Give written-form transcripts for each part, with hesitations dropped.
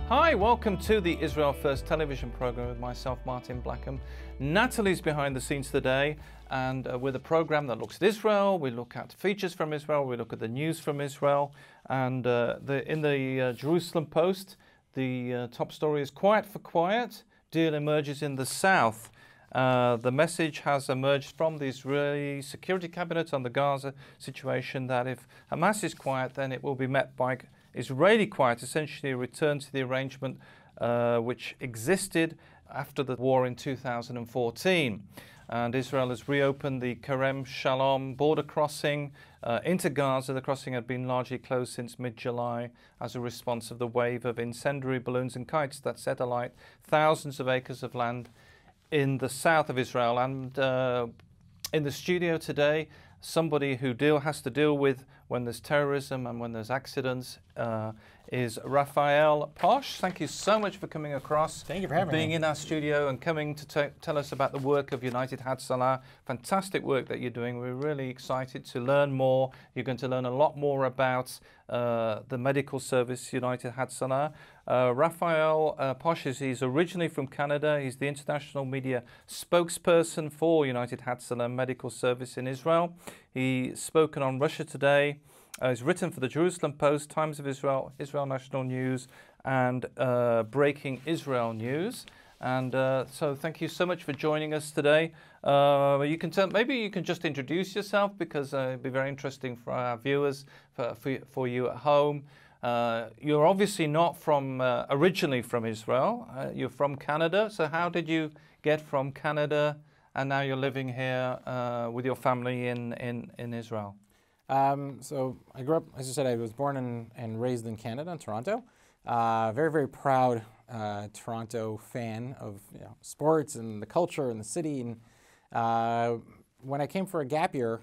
Hi, welcome to the Israel First television program with myself, Martin Blackham. Natalie's behind the scenes today, and with a program that looks at Israel. We look at features from Israel, we look at the news from Israel, and in the Jerusalem Post, the top story is "Quiet for Quiet, Deal emerges in the South." The message has emerged from the Israeli Security Cabinet on the Gaza situation that if Hamas is quiet, then it will be met by Israeli quiet, essentially a return to the arrangement which existed after the war in 2014. And Israel has reopened the Kerem Shalom border crossing into Gaza. The crossing had been largely closed since mid-July as a response of the wave of incendiary balloons and kites that set alight thousands of acres of land in the south of Israel. And in the studio today, somebody who has to deal with when there's terrorism and when there's accidents is Raphael Posh. Thank you so much for coming across. Thank you for having me. Being in our studio and coming to tell us about the work of United Hatzalah. Fantastic work that you're doing. We're really excited to learn more. You're going to learn a lot more about the medical service, United Hatzalah. Raphael Posh, he's originally from Canada. He's the international media spokesperson for United Hatzalah Medical Service in Israel. He's spoken on Russia Today. He's written for the Jerusalem Post, Times of Israel, Israel National News, and Breaking Israel News. And so thank you so much for joining us today. Maybe you can just introduce yourself, because it'd be very interesting for our viewers, for you at home. You're obviously not originally from Israel. You're from Canada. So how did you get from Canada and now you're living here with your family in Israel? So I grew up, as you said, I was born and raised in Canada, in Toronto. Very, very proud Toronto fan of sports and the culture and the city. And when I came for a gap year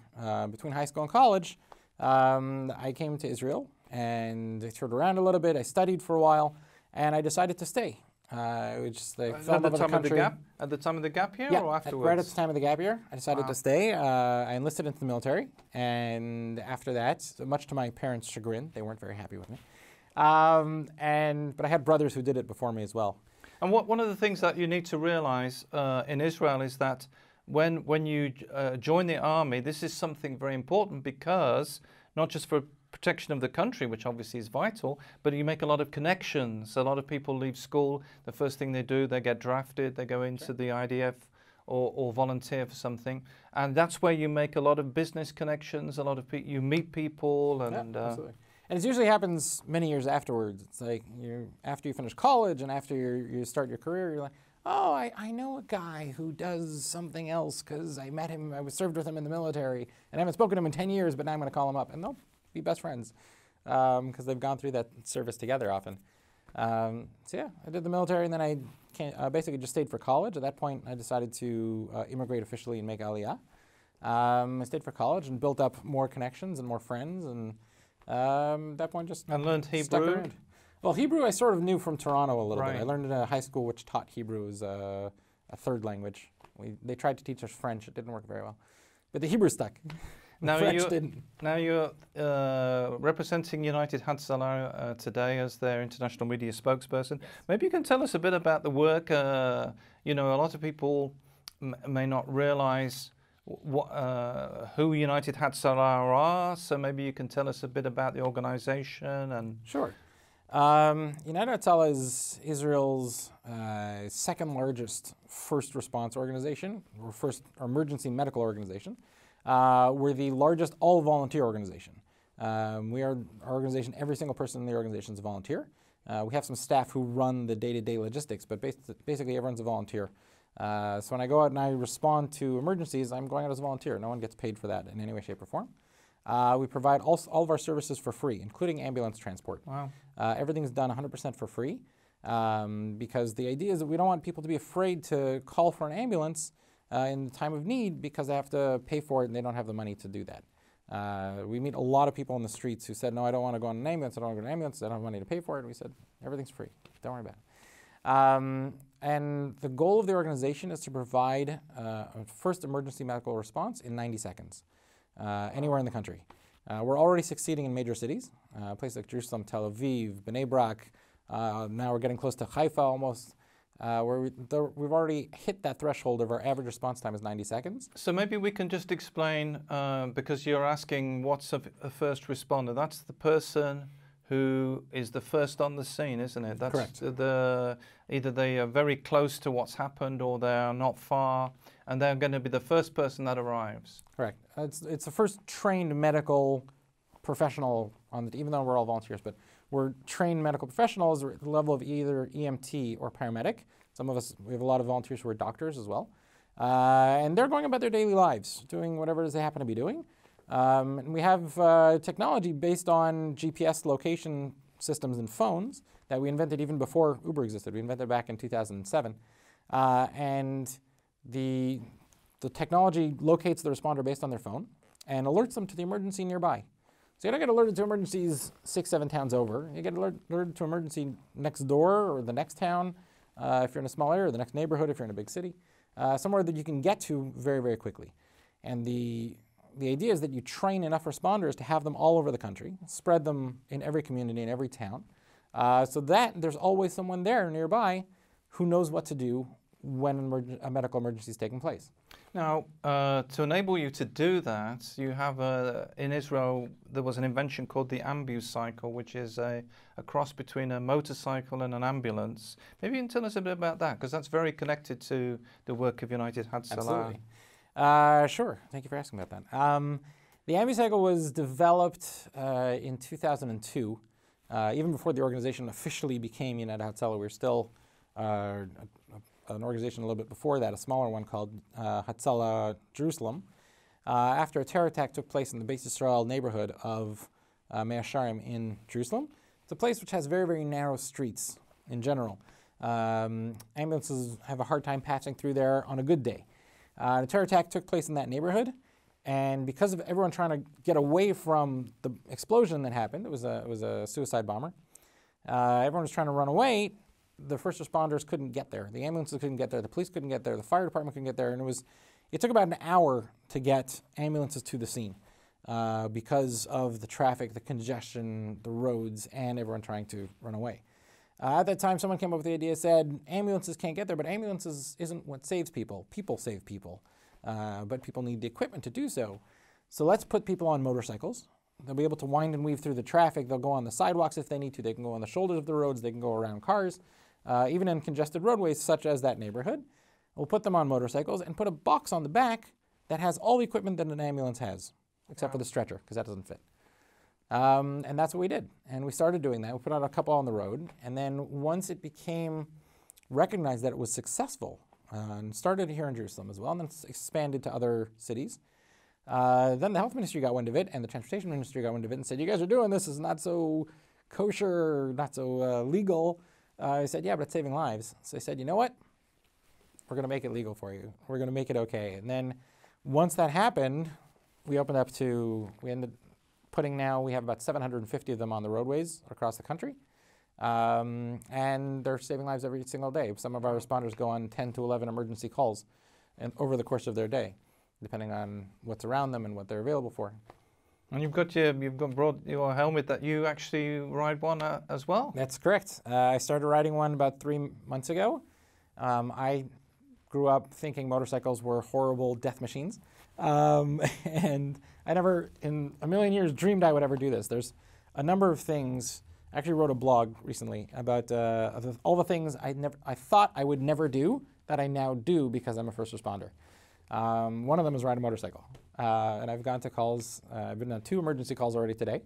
between high school and college, I came to Israel and I toured around a little bit. I studied for a while, and I decided to stay. I fell in love with the country. At the time of the gap year, yeah, or afterwards? Right at the time of the gap year, I decided to stay. I enlisted into the military, and after that, much to my parents' chagrin, they weren't very happy with me. But I had brothers who did it before me as well. And one of the things that you need to realize in Israel is that when you join the army, this is something very important, because not just for protection of the country, which obviously is vital, but you make a lot of connections. A lot of people leave school, the first thing they do, they get drafted, they go into the IDF or volunteer for something, and that's where you make a lot of business connections. A lot of you meet people, and absolutely. And it usually happens many years afterwards. It's like after you finish college and after you start your career, you're like, oh, I know a guy who does something else because I met him, I served with him in the military, and I haven't spoken to him in 10 years, but now I'm going to call him up. And they'll be best friends because they've gone through that service together often. So yeah, I did the military, and then I basically just stayed for college. At that point, I decided to immigrate officially and make Aliyah. I stayed for college and built up more connections and more friends, and at that point just learned Hebrew. Well, Hebrew I sort of knew from Toronto a little bit. I learned in a high school which taught Hebrew as a third language. They tried to teach us French. It didn't work very well, but the Hebrew stuck. Now you're representing United Hatzalah today as their international media spokesperson. Yes. Maybe you can tell us a bit about the work. A lot of people may not realize who United Hatzalah are, so maybe you can tell us a bit about the organization. And sure. United Hatzalah is Israel's second largest first response organization, or first emergency medical organization. We're the largest all-volunteer organization. Our organization, every single person in the organization is a volunteer. We have some staff who run the day-to-day logistics, but basically everyone's a volunteer. So when I go out and I respond to emergencies, I'm going out as a volunteer. No one gets paid for that in any way, shape, or form. We provide all of our services for free, including ambulance transport. Wow. Everything's done 100% for free, because the idea is that we don't want people to be afraid to call for an ambulance in the time of need, because they have to pay for it and they don't have the money to do that. We meet a lot of people on the streets who said, no, I don't want to go on an ambulance, I don't want to go on an ambulance, I don't have money to pay for it. And we said, everything's free, don't worry about it. And the goal of the organization is to provide a first emergency medical response in 90 seconds, anywhere in the country. We're already succeeding in major cities, places like Jerusalem, Tel Aviv, Bnei Brak, Now we're getting close to Haifa almost, where we've already hit that threshold of our average response time is 90 seconds. So maybe we can just explain, because you're asking what's a first responder. That's the person who is the first on the scene, isn't it? That's correct. Either they are very close to what's happened or they are not far, and they're going to be the first person that arrives. Correct. It's the first trained medical professional on the, even though we're all volunteers, but we're trained medical professionals at the level of either EMT or paramedic. Some of us, we have a lot of volunteers who are doctors as well. And they're going about their daily lives, doing whatever it is they happen to be doing. And we have technology based on GPS location systems and phones that we invented even before Uber existed. We invented it back in 2007. And the technology locates the responder based on their phone and alerts them to the emergency nearby. So you don't get alerted to emergencies 6, 7 towns over. You get alerted to emergency next door or the next town if you're in a small area, or the next neighborhood if you're in a big city, somewhere that you can get to very, very quickly. And the idea is that you train enough responders to have them all over the country, spread them in every community, in every town, so that there's always someone there nearby who knows what to do when a medical emergency is taking place. Now, to enable you to do that, you have in Israel, there was an invention called the ambucycle, which is a cross between a motorcycle and an ambulance. Maybe you can tell us a bit about that, because that's very connected to the work of United Hatzalah. Absolutely. Sure. Thank you for asking about that. The ambucycle was developed in 2002. Even before the organization officially became United Hatzalah, we were still an organization a little bit before that, a smaller one called Hatzalah Jerusalem, after a terror attack took place in the Beis Yisrael neighborhood of Mea Shearim in Jerusalem. It's a place which has very, very narrow streets in general. Ambulances have a hard time passing through there on a good day. The terror attack took place in that neighborhood, and because of everyone trying to get away from the explosion that happened, it was a suicide bomber, everyone was trying to run away. The first responders couldn't get there. The ambulances couldn't get there. The police couldn't get there. The fire department couldn't get there. And it took about an hour to get ambulances to the scene because of the traffic, the congestion, the roads, and everyone trying to run away. At that time, someone came up with the idea, said, ambulances can't get there, but ambulances isn't what saves people. People save people. But people need the equipment to do so. So let's put people on motorcycles. They'll be able to wind and weave through the traffic. They'll go on the sidewalks if they need to. They can go on the shoulders of the roads. They can go around cars, even in congested roadways such as that neighborhood. We'll put them on motorcycles and put a box on the back that has all the equipment that an ambulance has, except for the stretcher, because that doesn't fit. And that's what we did. And we started doing that. We put out a couple on the road. And then once it became recognized that it was successful, and started here in Jerusalem as well, and then expanded to other cities, then the health ministry got wind of it, and the transportation ministry got wind of it, and said, you guys are doing this is not so kosher, not so legal. I said, yeah, but it's saving lives. So I said, you know what? We're going to make it legal for you. We're going to make it okay. And then once that happened, we opened up to, we ended putting now, we have about 750 of them on the roadways across the country. And they're saving lives every single day. Some of our responders go on 10 to 11 emergency calls over the course of their day, depending on what's around them and what they're available for. And brought your helmet that you actually ride one as well? That's correct. I started riding one about 3 months ago. I grew up thinking motorcycles were horrible death machines. And I never in a million years dreamed I would ever do this. There's a number of things. I actually wrote a blog recently about all the things I thought I would never do that I now do because I'm a first responder. One of them is ride a motorcycle. And I've gone to calls. I've been on 2 emergency calls already today.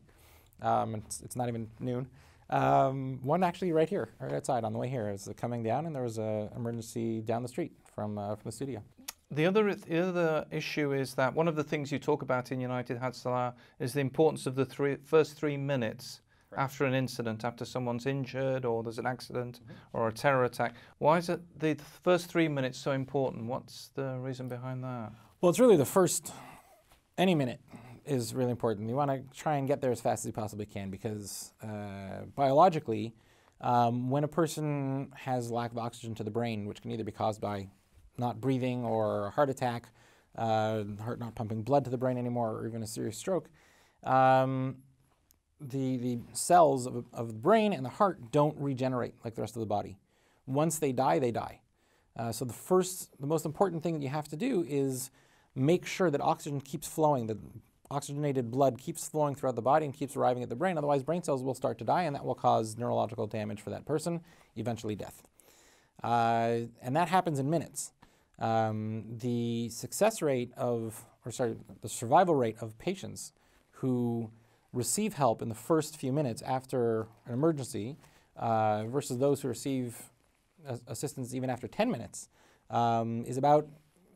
It's not even noon. One actually right here, right outside on the way here. Is coming down, and there was an emergency down the street from the studio. The other issue is that one of the things you talk about in United Hatzalah is the importance of the first 3 minutes after an incident, after someone's injured or there's an accident or a terror attack. Why is it the first 3 minutes so important? What's the reason behind that? Well, it's really the first, any minute is really important. You want to try and get there as fast as you possibly can because biologically, when a person has lack of oxygen to the brain, which can either be caused by not breathing or a heart attack, the heart not pumping blood to the brain anymore, or even a serious stroke, the cells of the brain and the heart don't regenerate like the rest of the body. Once they die, they die. So the most important thing that you have to do is make sure that oxygen keeps flowing, that oxygenated blood keeps flowing throughout the body and keeps arriving at the brain. Otherwise, brain cells will start to die, and that will cause neurological damage for that person, eventually death. And that happens in minutes. The survival rate of patients who receive help in the first few minutes after an emergency versus those who receive assistance even after 10 minutes is about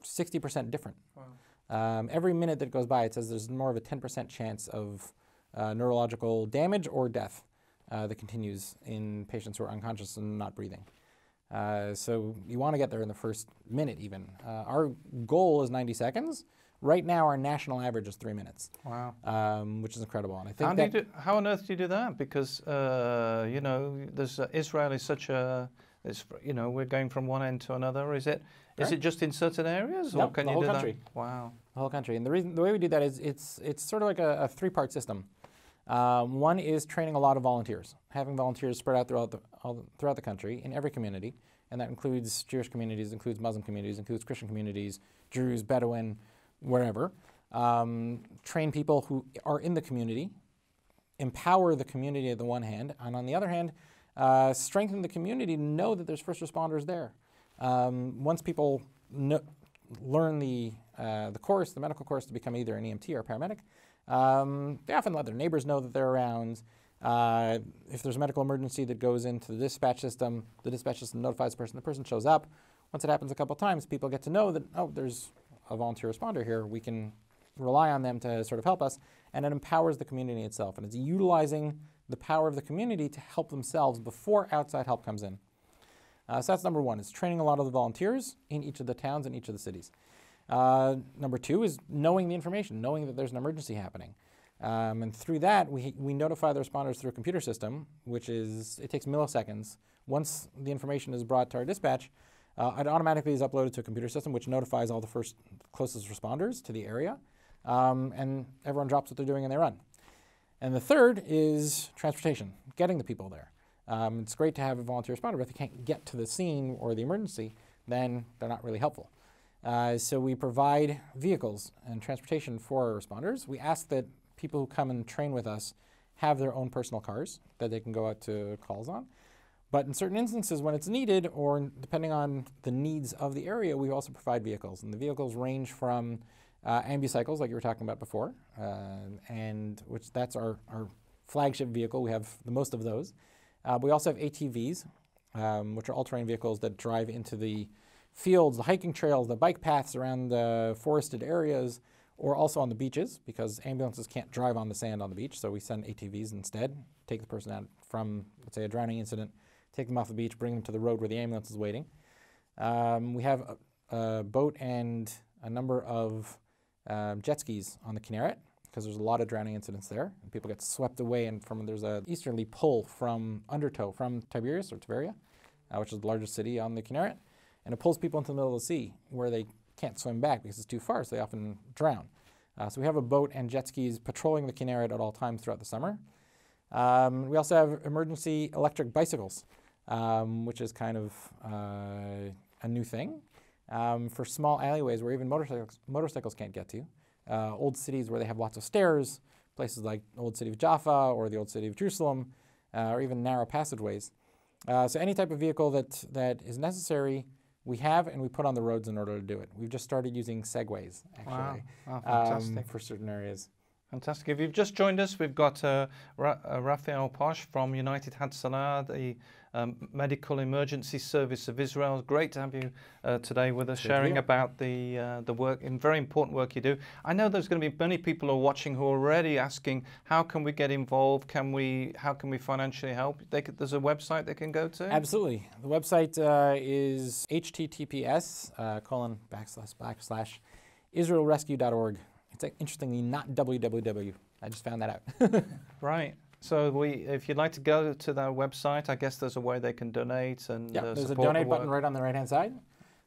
60% different. Wow. Every minute that goes by, it says there's more of a 10% chance of neurological damage or death that continues in patients who are unconscious and not breathing. So you want to get there in the first minute even. Our goal is 90 seconds. Right now, our national average is 3 minutes. Wow. Which is incredible. And I think how on earth do you do that? Because, you know, Israel is such a, you know, we're going from one end to another. Is it just in certain areas? No, or can the you whole do country. That? Wow. The whole country. And the way we do that is it's sort of like a three-part system. One is training a lot of volunteers, having volunteers spread out throughout the country in every community. And that includes Jewish communities, includes Muslim communities, includes Christian communities, Druze, Bedouin, wherever. Train people who are in the community, empower the community on the one hand, and on the other hand, strengthen the community to know that there's first responders there. Once people learn the course, the medical course, to become either an EMT or a paramedic, they often let their neighbors know that they're around. If there's a medical emergency that goes into the dispatch system notifies the person shows up. Once it happens a couple times, people get to know that, oh, there's a volunteer responder here. We can rely on them to sort of help us, and it empowers the community itself. And it's utilizing the power of the community to help themselves before outside help comes in. So that's number one, is training a lot of the volunteers in each of the towns and each of the cities. Number two is knowing the information, knowing that there's an emergency happening. And through that, we notify the responders through a computer system, it takes milliseconds. Once the information is brought to our dispatch, it automatically is uploaded to a computer system, which notifies all the closest responders to the area, and everyone drops what they're doing and they run. And the third is transportation, getting the people there. It's great to have a volunteer responder, but if they can't get to the scene or the emergency, then they're not really helpful. So we provide vehicles and transportation for our responders. We ask that people who come and train with us have their own personal cars that they can go out to calls on. But in certain instances when it's needed, or depending on the needs of the area, we also provide vehicles. And the vehicles range from ambucycles, like you were talking about before, and which that's our flagship vehicle. We have the most of those. We also have ATVs, which are all-terrain vehicles that drive into the fields, the hiking trails, the bike paths around the forested areas, or also on the beaches, because ambulances can't drive on the sand on the beach, so we send ATVs instead, take the person out from, let's say, a drowning incident, take them off the beach, bring them to the road where the ambulance is waiting. We have a boat and a number of jet skis on the Kinneret, because there's a lot of drowning incidents there, and people get swept away, and there's an easterly pull from undertow, from Tiberias, or Tiberia, which is the largest city on the Kinneret, and it pulls people into the middle of the sea, where they can't swim back because it's too far, so they often drown. So we have a boat and jet skis patrolling the Kinneret at all times throughout the summer. We also have emergency electric bicycles, which is kind of a new thing for small alleyways where even motorcycles can't get to. Old cities where they have lots of stairs, places like the old city of Jaffa or the old city of Jerusalem, or even narrow passageways. So any type of vehicle that is necessary, we have, and we put on the roads in order to do it. We've just started using segways, actually, fantastic. For certain areas. Fantastic. If you've just joined us, we've got Raphael Posh from United Hatzalah, the Medical Emergency Service of Israel. Great to have you today with us, sharing about the work, and very important work you do. I know there's going to be many people who are watching who are already asking, how can we get involved? How can we financially help? There's a website they can go to? Absolutely. The website is https://israelrescue.org. It's interestingly not www. I just found that out. Right. So if you'd like to go to that website, I guess there's a way they can donate and there's a donate button right on the right-hand side.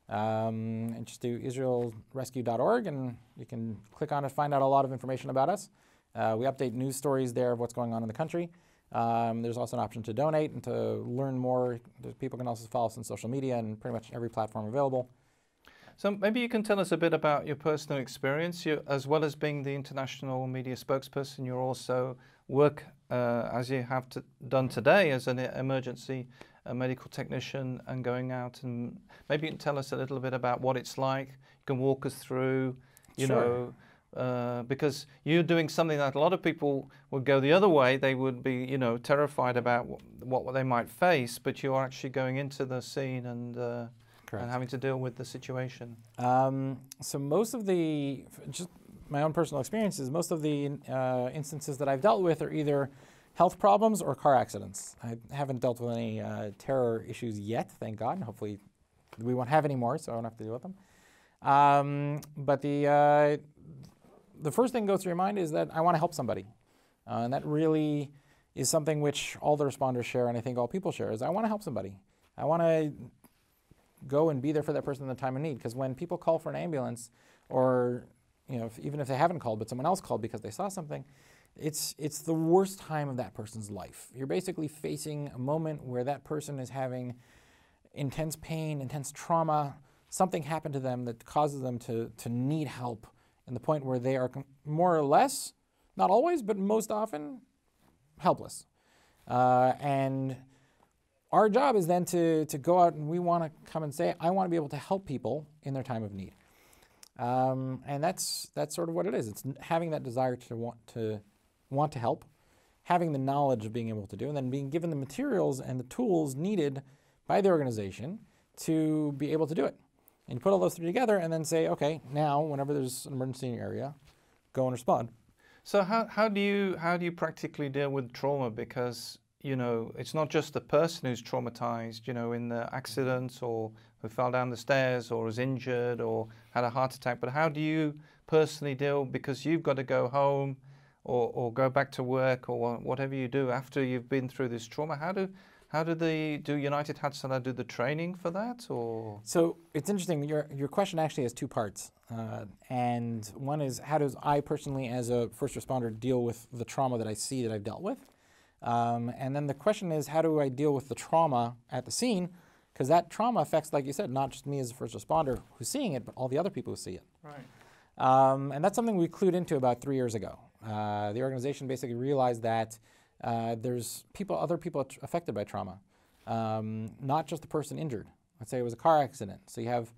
And just do israelrescue.org, and you can click on it, find out a lot of information about us. We update news stories there of what's going on in the country. There's also an option to donate and to learn more. People can also follow us on social media and pretty much every platform available. So maybe you can tell us a bit about your personal experience. You, as well as being the international media spokesperson, you also work, as you have done today, as an emergency medical technician and going out. And maybe you can tell us a little bit about what it's like. You can walk us through, you Sure. know, because you're doing something that a lot of people would go the other way. They would be, you know, terrified about what they might face, but you're actually going into the scene and having to deal with the situation. So most of the, just my own personal experiences, most of the instances that I've dealt with are either health problems or car accidents. I haven't dealt with any terror issues yet, thank God, and hopefully we won't have any more, so I won't have to deal with them. But the first thing that goes through your mind is that I want to help somebody. And that really is something which all the responders share, and I think all people share, is I want to help somebody. I want to go and be there for that person in the time of need. Because when people call for an ambulance, or you know, even if they haven't called, but someone else called because they saw something, it's the worst time of that person's life. You're basically facing a moment where that person is having intense pain, intense trauma. Something happened to them that causes them to need help, and the point where they are more or less, not always, but most often, helpless. And our job is then to go out, and we want to come and say, I want to be able to help people in their time of need. And that's sort of what it is. It's having that desire to want to help, having the knowledge of being able to do, and then being given the materials and the tools needed by the organization to be able to do it. And you put all those three together and then say, okay, now whenever there's an emergency in your area, go and respond. So how do you practically deal with trauma? Because, you know, it's not just the person who's traumatized, you know, in the accident, or who fell down the stairs, or is injured, or had a heart attack, but how do you personally deal, because you've got to go home or go back to work, or whatever you do after you've been through this trauma? How do United Hatzalah do the training for that? Or so it's interesting. Your question actually has two parts, and one is, how does I personally, as a first responder, deal with the trauma that I see that I've dealt with, and then the question is, how do I deal with the trauma at the scene? Because that trauma affects, like you said, not just me as a first responder who's seeing it, but all the other people who see it. right. And that's something we clued into about 3 years ago. The organization basically realized that there's other people affected by trauma, not just the person injured. Let's say it was a car accident. So you have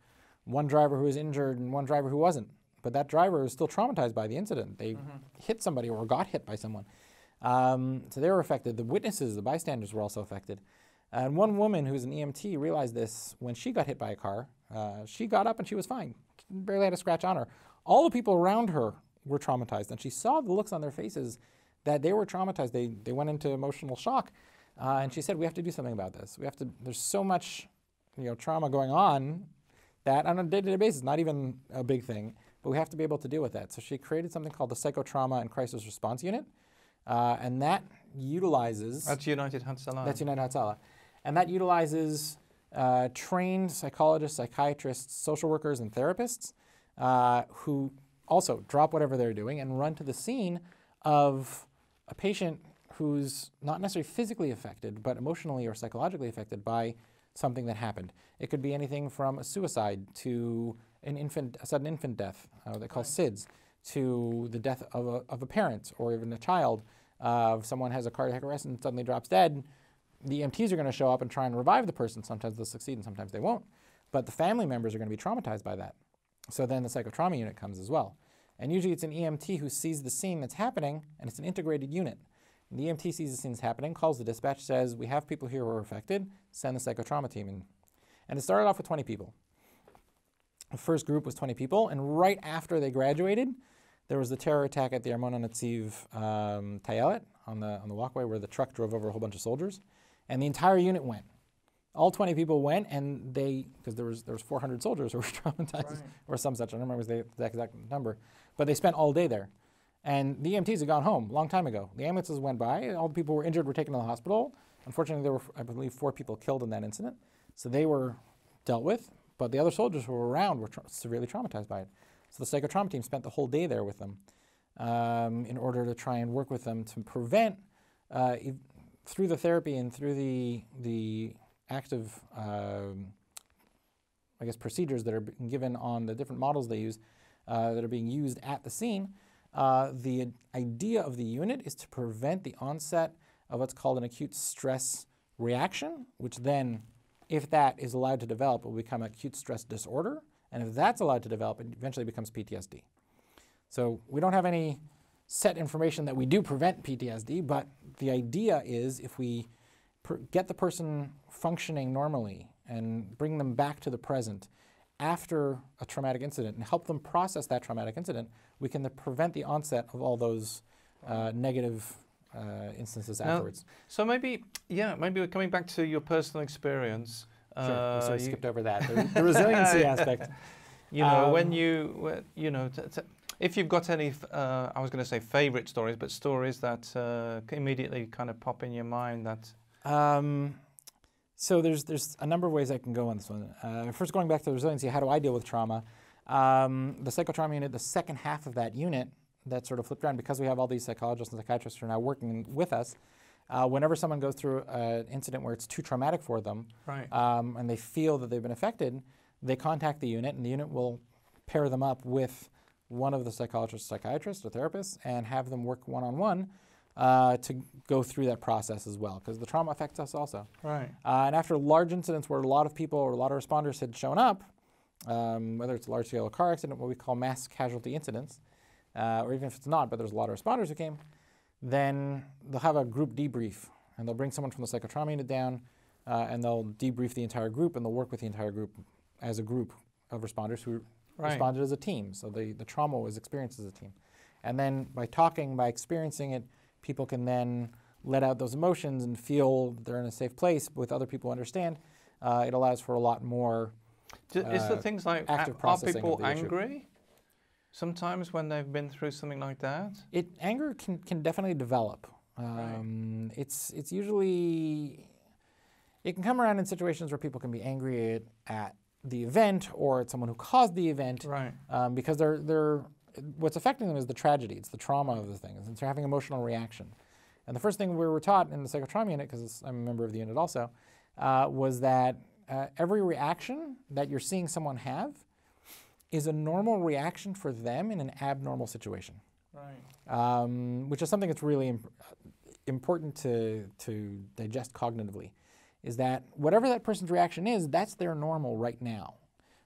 one driver who was injured and one driver who wasn't. But that driver is still traumatized by the incident. They hit somebody or got hit by someone. So they were affected. The witnesses, the bystanders were also affected. And one woman who's an EMT realized this when she got hit by a car. She got up and she was fine. Barely had a scratch on her. All the people around her were traumatized. And she saw the looks on their faces that they were traumatized. They went into emotional shock. And she said, we have to do something about this. There's so much, you know, trauma going on that on a day-to-day basis, not even a big thing, but we have to be able to deal with that. So she created something called the Psychotrauma and Crisis Response Unit. And that utilizes... That's United Hatzalah. That's United Hatzalah. And that utilizes trained psychologists, psychiatrists, social workers, and therapists who also drop whatever they're doing and run to the scene of a patient who's not necessarily physically affected, but emotionally or psychologically affected by something that happened. It could be anything from a suicide to a sudden infant death, they call SIDS, to the death of a parent or even a child. If someone has a cardiac arrest and suddenly drops dead, the EMTs are going to show up and try and revive the person. Sometimes they'll succeed and sometimes they won't. But the family members are going to be traumatized by that. So then the psychotrauma unit comes as well. And usually it's an EMT who sees the scene that's happening, and it's an integrated unit. And the EMT sees the scene that's happening, calls the dispatch, says, we have people here who are affected, send the psychotrauma team in. And it started off with 20 people. The first group was 20 people, and right after they graduated, there was the terror attack at the Armona Netziv Tayelet on the walkway where the truck drove over a whole bunch of soldiers. And the entire unit went. All 20 people went, and because there was 400 soldiers who were traumatized, right, or some such, I don't remember the exact number, but they spent all day there. And the EMTs had gone home a long time ago. The ambulances went by, all the people who were injured were taken to the hospital. Unfortunately, there were, I believe, 4 people killed in that incident. So they were dealt with, but the other soldiers who were around were severely traumatized by it. So the psychotrauma team spent the whole day there with them. in order to try and work with them to prevent, through the therapy and through the active, I guess, procedures that are being given on the different models they use, that are being used at the scene. The idea of the unit is to prevent the onset of what's called an acute stress reaction, which then, if that is allowed to develop, will become acute stress disorder. And if that's allowed to develop, it eventually becomes PTSD. So we don't have any set information that we do prevent PTSD, but the idea is if we get the person functioning normally and bring them back to the present after a traumatic incident and help them process that traumatic incident, we can prevent the onset of all those negative instances afterwards. So maybe we're coming back to your personal experience. Sure, we sort of skipped over that, the resiliency aspect. You know, when you, you know, if you've got any, I was going to say favorite stories, but stories that immediately kind of pop in your mind that... So there's a number of ways I can go on this one. First, going back to the resiliency, how do I deal with trauma? The psychotrauma unit, the second half of that unit that sort of flipped around, because we have all these psychologists and psychiatrists who are now working with us, whenever someone goes through an incident where it's too traumatic for them, right. And they feel that they've been affected, they contact the unit, and the unit will pair them up with one of the psychologists, psychiatrists, or therapists, and have them work one-on-one to go through that process as well, because the trauma affects us also. Right. And after large incidents where a lot of people or a lot of responders had shown up, whether it's a large-scale car accident, what we call mass casualty incidents, or even if it's not, but there's a lot of responders who came, then they'll have a group debrief, and they'll bring someone from the psychotrauma unit down, and they'll debrief the entire group, and they'll work with the entire group as a group of responders who responded as a team. So the trauma was experienced as a team. And then by talking, by experiencing it, people can then let out those emotions and feel they're in a safe place with other people who understand. It allows for a lot more is there things like, active are processing people of the issue. angry sometimes when they've been through something like that? Anger can definitely develop. It's usually, it can come around in situations where people can be angry at the event or at someone who caused the event, right. Because what's affecting them is the tragedy, it's the trauma of the thing, and they're having emotional reaction. And the first thing we were taught in the psychotrauma unit, because I'm a member of the unit also, was that every reaction that you're seeing someone have is a normal reaction for them in an abnormal situation. Right. Which is something that's really important to digest cognitively, is that whatever that person's reaction is, that's their normal right now.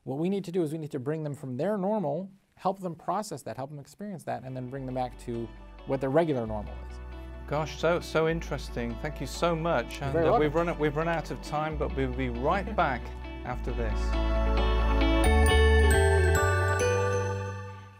What we need to do is we need to bring them from their normal, help them process that, help them experience that, and then bring them back to what their regular normal is. Gosh, so interesting. Thank you so much. And we've run out of time, but we'll be right back after this.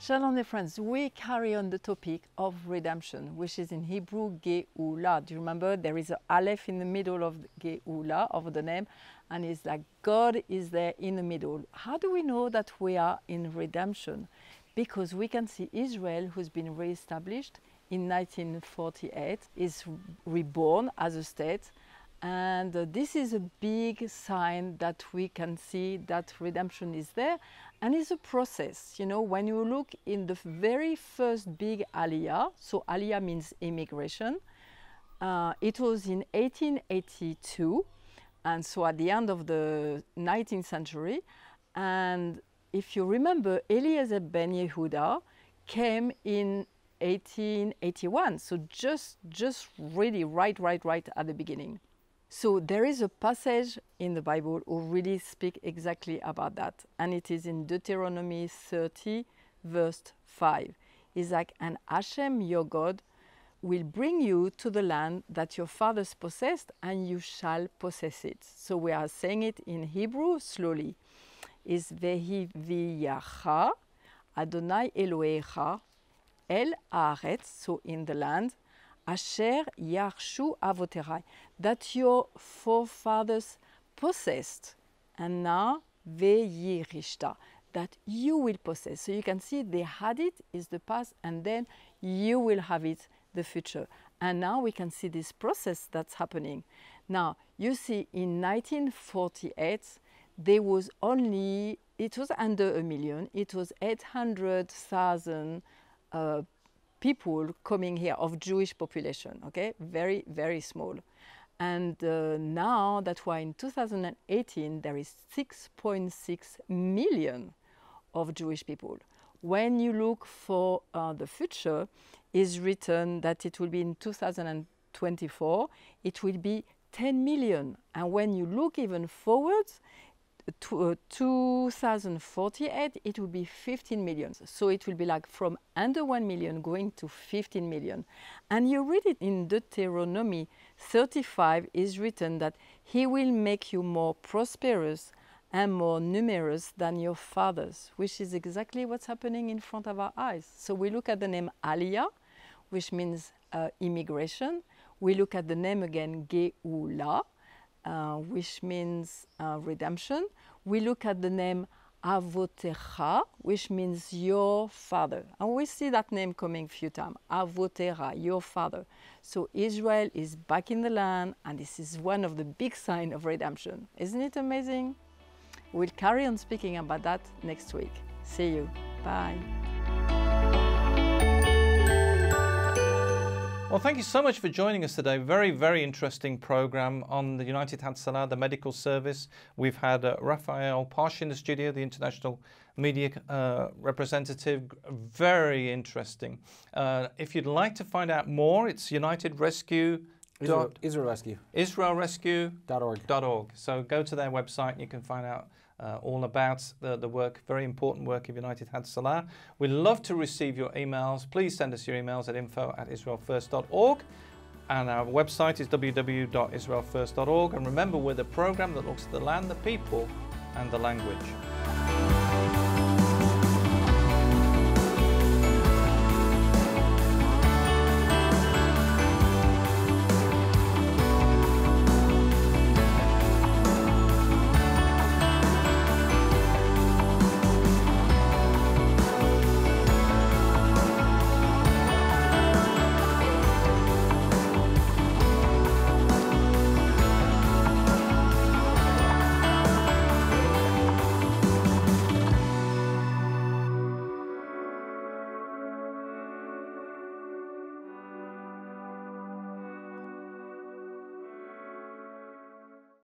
Shalom, dear friends. We carry on the topic of redemption, which is in Hebrew Geula. Do you remember there is an aleph in the middle of Geula, of the name, and it's like God is there in the middle. How do we know that we are in redemption? Because we can see Israel, who's been reestablished in 1948, is reborn as a state. And this is a big sign that we can see that redemption is there. And it's a process. You know, when you look in the very first big Aliyah, so Aliyah means immigration, it was in 1882, and so at the end of the 19th century. And if you remember, Eliezer ben Yehuda came in 1881, so just really right at the beginning. So there is a passage in the Bible who really speak exactly about that, and it is in Deuteronomy 30, verse 5. It's like, and Hashem, your God, will bring you to the land that your fathers possessed, and you shall possess it. So we are saying it in Hebrew slowly. Is Vehi viyacha Adonai Elohecha El Haaretz, so in the land, Asher Yarshu Avoterai, that your forefathers possessed, and now Veyirishta, that you will possess. So you can see they had it, is the past, and then you will have it, the future. And now we can see this process that's happening. Now, you see in 1948, there was only, it was under 1 million, it was 800,000 people coming here, of Jewish population, okay? Very, very small. And now that we're in 2018, there is 6.6 million of Jewish people. When you look for the future, is written that it will be in 2024, it will be 10 million. And when you look even forward, to 2048, it will be 15 million. So it will be like from under 1 million going to 15 million. And you read it in Deuteronomy 35 is written that he will make you more prosperous and more numerous than your fathers, which is exactly what's happening in front of our eyes. So we look at the name Aliyah, which means immigration. We look at the name again, Geula, which means redemption. We look at the name Avotecha, which means your father. And we see that name coming a few times, Avotera, your father. So Israel is back in the land, and this is one of the big signs of redemption. Isn't it amazing? We'll carry on speaking about that next week. See you. Bye. Well, thank you so much for joining us today. Very, very interesting program on the United Hatzalah, the medical service. We've had Raphael Parsh in the studio, the international media representative. Very interesting. If you'd like to find out more, it's United Rescue. Israel Rescue. IsraelRescue.org. So go to their website and you can find out all about the work, very important work of United Hatzalah. We'd love to receive your emails. Please send us your emails at info@israelfirst.org. And our website is www.israelfirst.org. And remember, we're the program that looks at the land, the people, and the language.